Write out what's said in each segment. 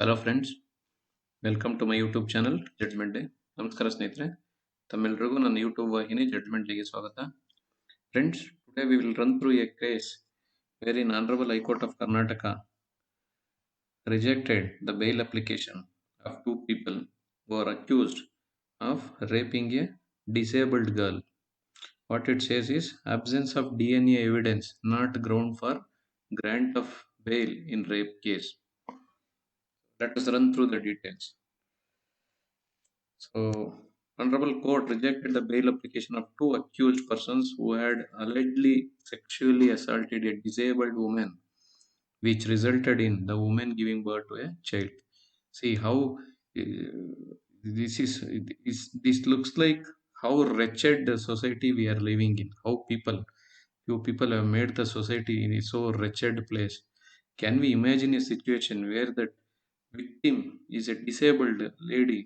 Hello friends, welcome to my YouTube channel judgement day. ನಮಸ್ಕಾರ ಸ್ನೇಹಿತರೆ, ತಮ್ಮೆಲ್ಲರಿಗೂ ನನ್ನ ಯೂಟ್ಯೂಬ್ ವಾಹಿನಿ ಜಡ್ಜ್ಮೆಂಟ್ ಡೇಗೆ ಸ್ವಾಗತ. Friends, today we will run through a case wherein Honorable High Court of Karnataka rejected the bail application of two people who are accused of raping a disabled girl. What it says is absence of DNA evidence not ground for grant of bail in rape case. Let us run through the details. So, Honorable Court rejected the bail application of two accused persons who had allegedly sexually assaulted a disabled woman, which resulted in the woman giving birth to a child. See how this looks like how wretched the society we are living in. How few people have made the society in a so wretched place. Can we imagine a situation where the victim is a disabled lady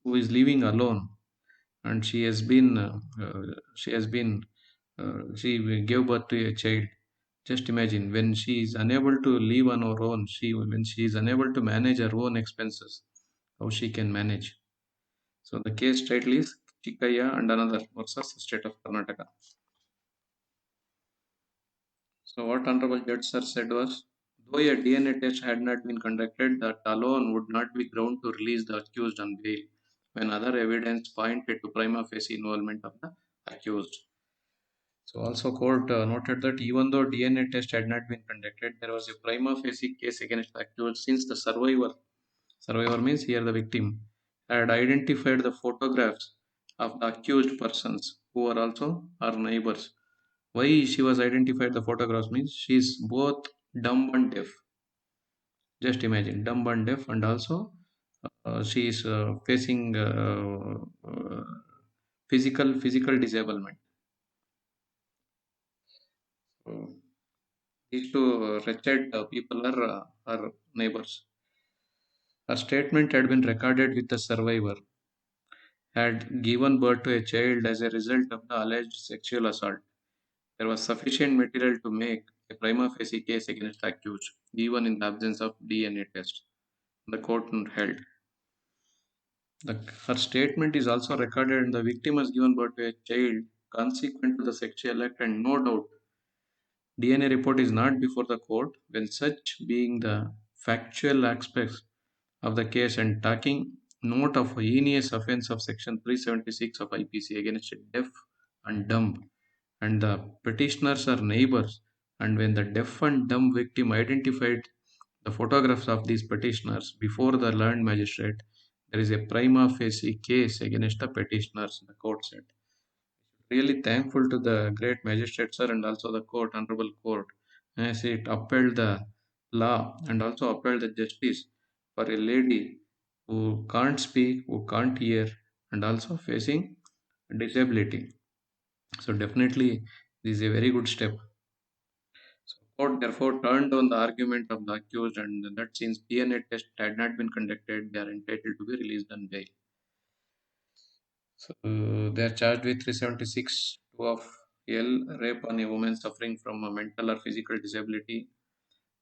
who is living alone, and she gave birth to a child. Just imagine, when she is unable to live on her own, when she is unable to manage her own expenses, how she can manage. So the case title is Chikkaiah and another versus state of Karnataka. So what Honorable Judge Sir said was, though a DNA test had not been conducted, that alone would not be ground to release the accused on bail when other evidence pointed to prima facie involvement of the accused. So also court noted that even though DNA test had not been conducted, there was a prima facie case against the accused since the survivor means here the victim, had identified the photographs of the accused persons who were also her neighbors. Why she was identified the photographs means she is both dumb and deaf. Just imagine, dumb and deaf, and also she is facing physical disablement. So these two wretched people are neighbors. Her statement had been recorded with the survivor, had given birth to a child as a result of the alleged sexual assault. There was sufficient material to make a prima facie case against the accused, even in the absence of DNA test. The court held. Her statement is also recorded, and the victim has given birth to a child consequent to the sexual act, and no doubt DNA report is not before the court when such being the factual aspects of the case and taking note of a heinous offence of section 376 of IPC against a deaf and dumb, and the petitioners are neighbors, and when the deaf and dumb victim identified the photographs of these petitioners before the learned magistrate, there is a prima facie case against the petitioners, the court said. Really thankful to the great magistrate sir and also the court, honorable court, as it upheld the law and also upheld the justice for a lady who can't speak, who can't hear, and also facing disability. So definitely this is a very good step. So court therefore turned down the argument of the accused, and that since DNA test had not been conducted, they are entitled to be released on bail. So they are charged with 376 2 of L, rape on a woman suffering from a mental or physical disability,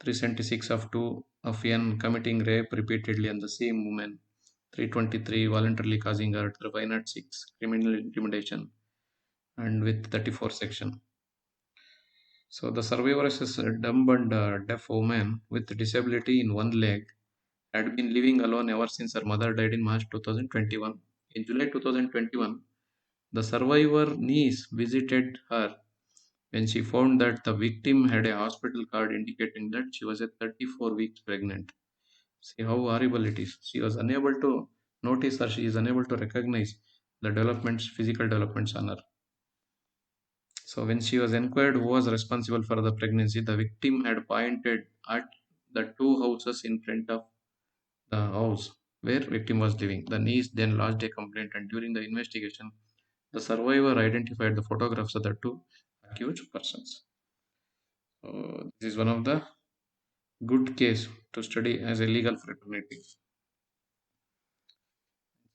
376 of 2 of N, committing rape repeatedly on the same woman, 323 voluntarily causing hurt, 506 criminal intimidation, and with 34 section. So the survivor is a dumb and deaf woman with disability in one leg, had been living alone ever since her mother died in March 2021. In July 2021, the survivor niece visited her when she found that the victim had a hospital card indicating that she was at 34 weeks pregnant. See how horrible it is. She was unable to notice, or she is unable to recognize the developments, physical developments on her. So when she was inquired who was responsible for the pregnancy, the victim had pointed at the two houses in front of the house where victim was living. The niece then lodged a complaint, and during the investigation, the survivor identified the photographs of the two accused persons. So this is one of the good case to study as a legal fraternity.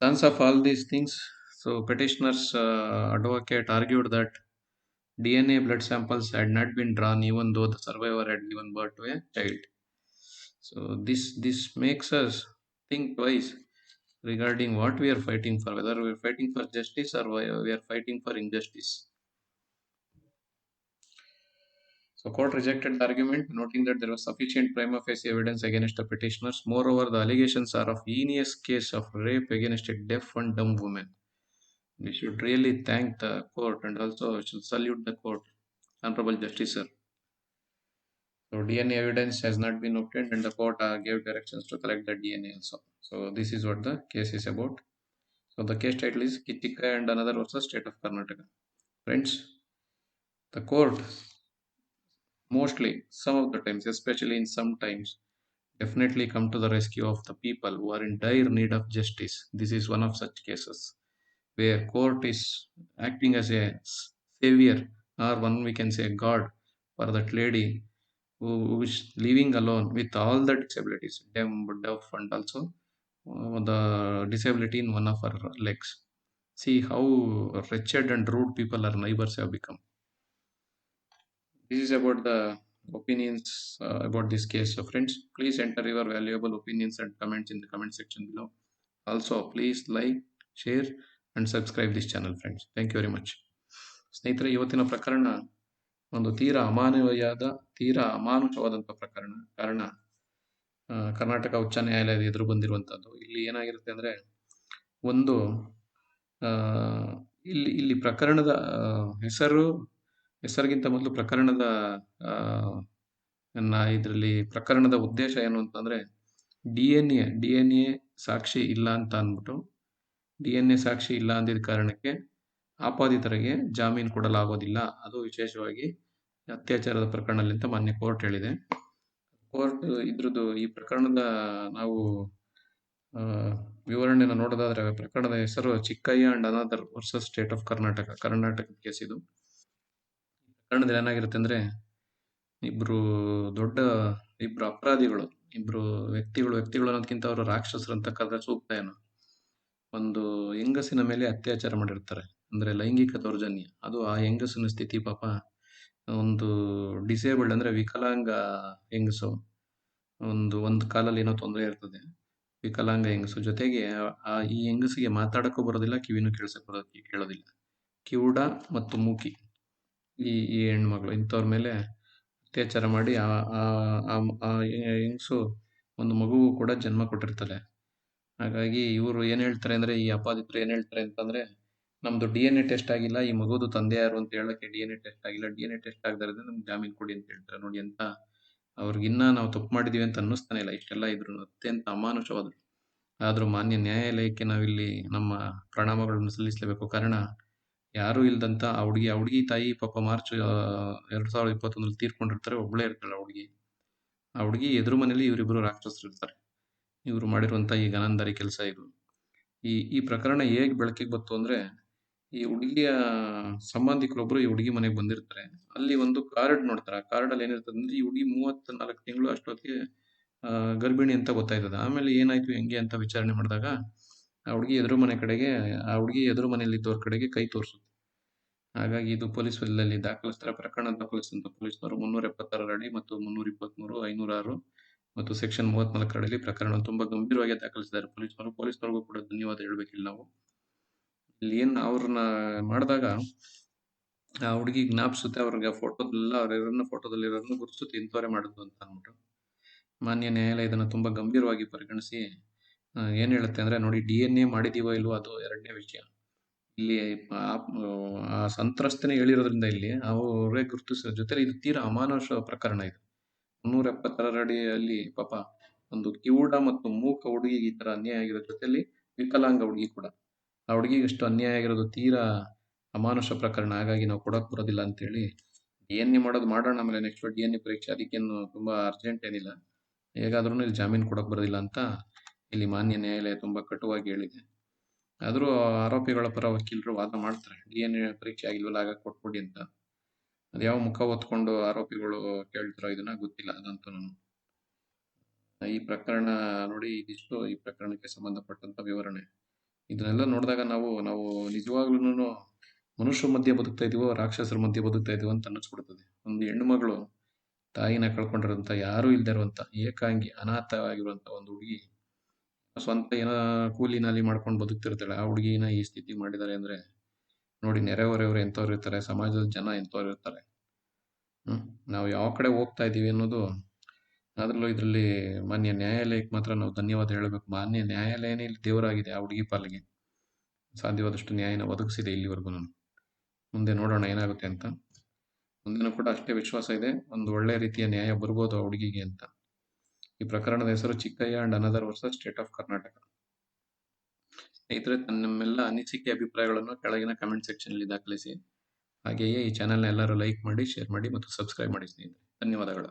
Terms of all these things, so petitioner's advocate argued that DNA blood samples had not been drawn even though the survivor had given birth to a child. So this makes us think twice regarding what we are fighting for, whether we are fighting for justice or we are fighting for injustice. So court rejected the argument, noting that there was sufficient prima facie evidence against the petitioners. Moreover, the allegations are of heinous case of rape against a deaf and dumb woman. We should really thank the court and also should salute the court, Honorable Justice Sir. So DNA evidence has not been obtained and the court gave directions to collect the DNA also. So this is what the case is about. So the case title is Chikkaiah and another versus State of Karnataka. Friends, the court mostly, some of the times, especially in some times, definitely come to the rescue of the people who are in dire need of justice. This is one of such cases where court is acting as a savior, or one we can say God, for that lady who is living alone with all the disabilities, deaf, and also the disability in one of her legs. See how wretched and rude people our neighbors have become. This is about the opinions about this case. So, friends, please enter your valuable opinions and comments in the comment section below. Also, please like, share, and subscribe this channel, friends. Thank you very much. ಸ್ನೇಹಿತರೆ, ಇವತ್ತಿನ ಪ್ರಕರಣ ಒಂದು ತೀರಾ ಅಮಾನುಷವಾದಂಥ ಪ್ರಕರಣ. ಕಾರಣ ಕರ್ನಾಟಕ ಉಚ್ಚ ನ್ಯಾಯಾಲಯದ ಎದುರು ಬಂದಿರುವಂಥದ್ದು. ಇಲ್ಲಿ ಏನಾಗಿರುತ್ತೆ ಅಂದರೆ, ಒಂದು ಆ, ಇಲ್ಲಿ ಪ್ರಕರಣದ ಹೆಸರಿಗಿಂತ ಮೊದಲು ಪ್ರಕರಣದ ಇದರಲ್ಲಿ ಪ್ರಕರಣದ ಉದ್ದೇಶ ಏನು ಅಂತಂದ್ರೆ, ಡಿ ಎನ್ ಎ ಸಾಕ್ಷಿ ಇಲ್ಲ ಅಂತ ಅಂದ್ಬಿಟ್ಟು, ಡಿ ಎನ್ ಎ ಸಾಕ್ಷಿ ಇಲ್ಲ ಅಂದಿದ್ದ ಕಾರಣಕ್ಕೆ ಆಪಾದಿತರಿಗೆ ಜಾಮೀನು ಕೊಡಲಾಗೋದಿಲ್ಲ. ಅದು ವಿಶೇಷವಾಗಿ ಅತ್ಯಾಚಾರದ ಪ್ರಕರಣದಲ್ಲಿ ಅಂತ ಮಾನ್ಯ ಕೋರ್ಟ್ ಹೇಳಿದೆ. ಕೋರ್ಟ್ ಇದ್ರದ್ದು ಈ ಪ್ರಕರಣದ ನಾವು ವಿವರಣೆಯನ್ನು ನೋಡೋದಾದ್ರೆ, ಪ್ರಕರಣದ ಹೆಸರು Chikkaiah and another versus state of Karnataka case ಇದು. ಪ್ರಕರಣದಲ್ಲಿ ಏನಾಗಿರುತ್ತೆ ಅಂದ್ರೆ, ಇಬ್ರು ಅಪರಾಧಿಗಳು, ಇಬ್ರು ವ್ಯಕ್ತಿಗಳು ಅನ್ನೋದಕ್ಕಿಂತ ಅವರು ರಾಕ್ಷಸರು ಅಂತ ಕರೆದ್ರೆ ಸೂಕ್ತ ಏನೋ. ಒಂದು ಹೆಂಗಸಿನ ಮೇಲೆ ಅತ್ಯಾಚಾರ ಮಾಡಿರ್ತಾರೆ, ಅಂದ್ರೆ ಲೈಂಗಿಕ ದೌರ್ಜನ್ಯ. ಅದು ಆ ಹೆಂಗಸಿನ ಸ್ಥಿತಿ ಪಾಪ ಒಂದು ಡಿಸೇಬಲ್ಡ್ ಅಂದ್ರೆ ವಿಕಲಾಂಗ ಹೆಂಗಸು, ಒಂದು ಕಾಲಲ್ಲಿ ಏನೋ ತೊಂದರೆ ಇರ್ತದೆ, ವಿಕಲಾಂಗ ಹೆಂಗಸು. ಜೊತೆಗೆ ಈ ಹೆಂಗಸಿಗೆ ಮಾತಾಡಕ್ಕೂ ಬರೋದಿಲ್ಲ, ಕಿವಿನೂ ಕೇಳೋದಿಲ್ಲ. ಕಿವುಡ ಮತ್ತು ಮೂಕಿ ಈ ಹೆಣ್ಮಗಳು, ಇಂಥವ್ರ ಮೇಲೆ ಅತ್ಯಾಚಾರ ಮಾಡಿ ಆ ಹೆಂಗಸು ಒಂದು ಮಗು ಕೂಡ ಜನ್ಮ ಕೊಟ್ಟಿರ್ತಾರೆ. ಹಾಗಾಗಿ ಇವರು ಏನ್ ಹೇಳ್ತಾರೆ ಅಂದ್ರೆ, ಈ ಅಪಾದಿತರು ಏನ್ ಹೇಳ್ತಾರೆ ಅಂತಂದ್ರೆ, ನಮ್ದು ಡಿ ಎನ್ ಎ ಟೆಸ್ಟ್ ಆಗಿಲ್ಲ, ಈ ಮಗುದು ತಂದೆ ಯಾರು ಅಂತ ಹೇಳಕ್ಕೆ ಡಿ ಎನ್ ಎ ಟೆಸ್ಟ್ ಆಗಿಲ್ಲ, ಡಿ ಎನ್ ಎ ಟೆಸ್ಟ್ ಆಗದಾರೆ ನಮ್ಗೆ ಜಾಮೀನು ಕೊಡಿ ಅಂತ ಹೇಳ್ತಾರೆ. ನೋಡಿ, ಅಂತ ಅವ್ರಿಗಿನ್ನ ನಾವು ತಪ್ಪು ಮಾಡಿದೀವಿ ಅಂತ ಅನ್ನಿಸ್ತಾನೆ ಇಲ್ಲ. ಇಷ್ಟೆಲ್ಲ ಇದ್ರು ಅತ್ಯಂತ ಅಮಾನುಷವಾದ್ರು. ಆದ್ರೂ ಮಾನ್ಯ ನ್ಯಾಯಾಲಯಕ್ಕೆ ನಾವಿಲ್ಲಿ ನಮ್ಮ ಪ್ರಣಾಮಗಳನ್ನು ಸಲ್ಲಿಸಲೇಬೇಕು. ಕಾರಣ, ಯಾರು ಇಲ್ದಂತ ಆ ಹುಡುಗಿ ತಾಯಿ ಪಾಪ ಮಾರ್ಚ್ 2021 ತೀರ್ಕೊಂಡಿರ್ತಾರೆ. ಒಬ್ಳೇ ಇರ್ತಾಳೆ ಆ ಹುಡುಗಿ ಎದುರು ಮನೇಲಿ ಇವರಿಬ್ರು ರಾಕ್ಷಸರು ಇರ್ತಾರೆ. ಇವರು ಮಾಡಿರುವಂತ ಈ ಗನಾಂಧಾರಿ ಕೆಲಸ ಇದು. ಈ ಪ್ರಕರಣ ಹೇಗ್ ಬೆಳಕಿಗೆ ಬಂತು ಅಂದ್ರೆ, ಈ ಹುಡುಗಿಯ ಸಂಬಂಧಿಕರೊಬ್ರು ಈ ಹುಡುಗಿ ಮನೆಗೆ ಬಂದಿರ್ತಾರೆ. ಅಲ್ಲಿ ಒಂದು ಕಾರ್ಡ್ ನೋಡ್ತಾರೆ. ಆ ಕಾರ್ಡ್ ಅಲ್ಲಿ ಏನಿರ್ತದೆ ಅಂದ್ರೆ, ಈ ಹುಡುಗಿ 34 ತಿಂಗಳು ಅಷ್ಟೊತ್ತಿಗೆ ಗರ್ಭಿಣಿ ಅಂತ ಗೊತ್ತಾಯ್ತದ. ಆಮೇಲೆ ಏನಾಯ್ತು ಹೆಂಗೆ ಅಂತ ವಿಚಾರಣೆ ಮಾಡಿದಾಗ, ಆ ಹುಡುಗಿ ಎದುರು ಮನೆಯಲ್ಲಿದ್ದವ್ರ ಕಡೆಗೆ ಕೈ ತೋರಿಸುತ್ತೆ. ಹಾಗಾಗಿ ಇದು ಪೊಲೀಸ್ ವಲಯದಲ್ಲಿ ದಾಖಲಿಸ್ತಾರೆ. ಪ್ರಕರಣ ದಾಖಲಿಸಿದಂತ ಪೊಲೀಸರು 376 ಅಡಿ ಮತ್ತು 323, 506 ಮತ್ತು ಸೆಕ್ಷನ್ 34 ಅಡಿಯಲ್ಲಿ ಪ್ರಕರಣ ತುಂಬಾ ಗಂಭೀರವಾಗಿ ದಾಖಲಿಸಿದ್ದಾರೆ ಪೊಲೀಸರಿಗೂ ಕೂಡ ಧನ್ಯವಾದ ಹೇಳ್ಬೇಕಿಲ್ಲ ನಾವು. ಇಲ್ಲಿ ಏನ್ ಅವ್ರನ್ನ ಮಾಡಿದಾಗ ಆ ಹುಡುಗಿ ಜ್ಞಾಪಿಸುತ್ತೆ, ಅವ್ರಿಗೆ ಫೋಟೋದಲ್ಲಿರೋರನ್ನ ಗುರುತಿಸುತ್ತೆ, ಇಂಥವರೇ ಮಾಡಿದ್ದು ಅಂತ ಅಂದ್ಬಿಟ್ಟು. ಮಾನ್ಯ ನ್ಯಾಯಾಲಯ ಇದನ್ನ ತುಂಬಾ ಗಂಭೀರವಾಗಿ ಪರಿಗಣಿಸಿ ಏನ್ ಹೇಳುತ್ತೆ ಅಂದ್ರೆ, ನೋಡಿ, ಡಿ ಎನ್ ಎ ಮಾಡಿದೀವೋ ಇಲ್ವೋ ಅದು ಎರಡನೇ ವಿಷಯ. ಇಲ್ಲಿ ಆ ಸಂತ್ರಸ್ತನೇ ಹೇಳಿರೋದ್ರಿಂದ ಇಲ್ಲಿ ಅವರೇ ಗುರುತಿಸೋ ಜೊತೆಲಿ ಇದು ತೀರಾ ಅಮಾನುಷ ಪ್ರಕರಣ. ಇದು 376 ಅಡಿಯಲ್ಲಿ ಪಾಪ ಒಂದು ಕಿವುಡ ಮತ್ತು ಮೂಕ ಹುಡುಗಿಗೆ ಈ ತರ ಅನ್ಯಾಯ ಆಗಿರೋ ಜೊತೆಲಿ ವಿಕಲಾಂಗ ಹುಡುಗಿ ಕೂಡ, ಆ ಹುಡುಗಿಗೆ ಇಷ್ಟು ಅನ್ಯಾಯ ಆಗಿರೋದು ತೀರಾ ಅಮಾನುಷ ಪ್ರಕರಣ. ಹಾಗಾಗಿ ನಾವು ಕೊಡಕ್ ಬರೋದಿಲ್ಲ ಅಂತೇಳಿ, ಡಿ ಎನ್ ಎ ಮಾಡೋಣ, ಆಮೇಲೆ ನೆಕ್ಸ್ಟ್ ಡಿ ಎನ್ ಎ ಪರೀಕ್ಷೆ, ಅದಕ್ಕೇನು ತುಂಬಾ ಅರ್ಜೆಂಟ್ ಏನಿಲ್ಲ, ಹೇಗಾದ್ರೂ ಇಲ್ಲಿ ಜಾಮೀನು ಕೊಡಕ್ ಬರೋದಿಲ್ಲ ಅಂತ ಇಲ್ಲಿ ಮಾನ್ಯ ನ್ಯಾಯಾಲಯ ತುಂಬಾ ಕಟುವಾಗಿ ಹೇಳಿದೆ. ಆದ್ರೂ ಆರೋಪಿಗಳ ಪರ ವಕೀಲರು ವಾದ ಮಾಡ್ತಾರೆ, ಡಿ ಎನ್ ಎ ಪರೀಕ್ಷೆ ಆಗಿಲ್ವಲ್ಲ, ಆಗ ಕೊಟ್ಬಿಡಿ ಅಂತ. ಅದ್ಯಾವ ಮುಖ ಹೊತ್ಕೊಂಡು ಆರೋಪಿಗಳು ಕೇಳ್ತಾರೋ ಇದನ್ನ ಗೊತ್ತಿಲ್ಲ. ಅದಂತೂ ಈ ಪ್ರಕರಣ ನೋಡಿ, ಇದಿಷ್ಟು ಈ ಪ್ರಕರಣಕ್ಕೆ ಸಂಬಂಧಪಟ್ಟಂತ ವಿವರಣೆ. ಇದನ್ನೆಲ್ಲ ನೋಡಿದಾಗ ನಾವು ನಿಜವಾಗ್ಲೂ ಮನುಷ್ಯರ ಮಧ್ಯೆ ಬದುಕ್ತಾ ಇದೀವೋ ರಾಕ್ಷಸರ ಮಧ್ಯೆ ಬದುಕ್ತಾ ಇದೀವೋ ಅಂತ ಅನ್ನಿಸ್ಬಿಡ್ತದೆ. ಒಂದು ಹೆಣ್ಣು ಮಗಳು ತಾಯಿನ ಕಳ್ಕೊಂಡಿರೋಂಥ ಯಾರೂ ಇಲ್ಲದೆ ಇರುವಂಥ ಏಕಾಂಗಿ ಅನಾಥವಾಗಿರುವಂಥ ಒಂದು ಹುಡುಗಿ ಸ್ವಂತ ಏನೋ ಕೂಲಿ ನಾಲಿ ಮಾಡ್ಕೊಂಡು ಬದುಕ್ತಿರ್ತಾಳೆ. ಆ ಹುಡುಗಿನ ಈ ಸ್ಥಿತಿ ಮಾಡಿದ್ದಾರೆ ಅಂದ್ರೆ ನೋಡಿ, ನೆರೆಹೊರೆಯವರು ಎಂಥವ್ರು ಇರ್ತಾರೆ, ಸಮಾಜದ ಜನ ಎಂಥವ್ರು ಇರ್ತಾರೆ. ನಾವು ಯಾವ ಕಡೆ ಹೋಗ್ತಾ ಇದ್ದೀವಿ ಅನ್ನೋದು, ಅದರಲ್ಲೂ ಇದರಲ್ಲಿ ಮಾನ್ಯ ನ್ಯಾಯಾಲಯಕ್ಕೆ ಮಾತ್ರ ನಾವು ಧನ್ಯವಾದ ಹೇಳಬೇಕು. ಮಾನ್ಯ ನ್ಯಾಯಾಲಯನೇ ಇಲ್ಲಿ ದೇವರಾಗಿದೆ ಆ ಹುಡುಗಿ ಪಾಲಿಗೆ. ಸಾಧ್ಯವಾದಷ್ಟು ನ್ಯಾಯನ ಒದಗಿಸಿದೆ ಇಲ್ಲಿವರೆಗೂ. ಮುಂದೆ ನೋಡೋಣ ಏನಾಗುತ್ತೆ ಅಂತ. ಮುಂದಿನ ಕೂಡ ಅಷ್ಟೇ ವಿಶ್ವಾಸ ಇದೆ, ಒಂದು ಒಳ್ಳೆ ರೀತಿಯ ನ್ಯಾಯ ಬರ್ಬೋದು ಆ ಹುಡುಗಿಗೆ ಅಂತ. ಈ ಪ್ರಕರಣದ ಹೆಸರು Chikkaiah and another versus state of Karnataka. ಸ್ನೇಹಿತರೆ, ನಮ್ಮೆಲ್ಲ ಅನಿಸಿಕೆ ಅಭಿಪ್ರಾಯಗಳನ್ನು ಕೆಳಗಿನ ಕಮೆಂಟ್ ಸೆಕ್ಷನ್ ಅಲ್ಲಿ ದಾಖಲಿಸಿ. ಹಾಗೆಯೇ ಈ ಚಾನೆಲ್ನ ಎಲ್ಲರೂ ಲೈಕ್ ಮಾಡಿ, ಶೇರ್ ಮಾಡಿ ಮತ್ತು ಸಬ್ಸ್ಕ್ರೈಬ್ ಮಾಡಿ ಸ್ನೇಹಿತರೆ. ಧನ್ಯವಾದಗಳು.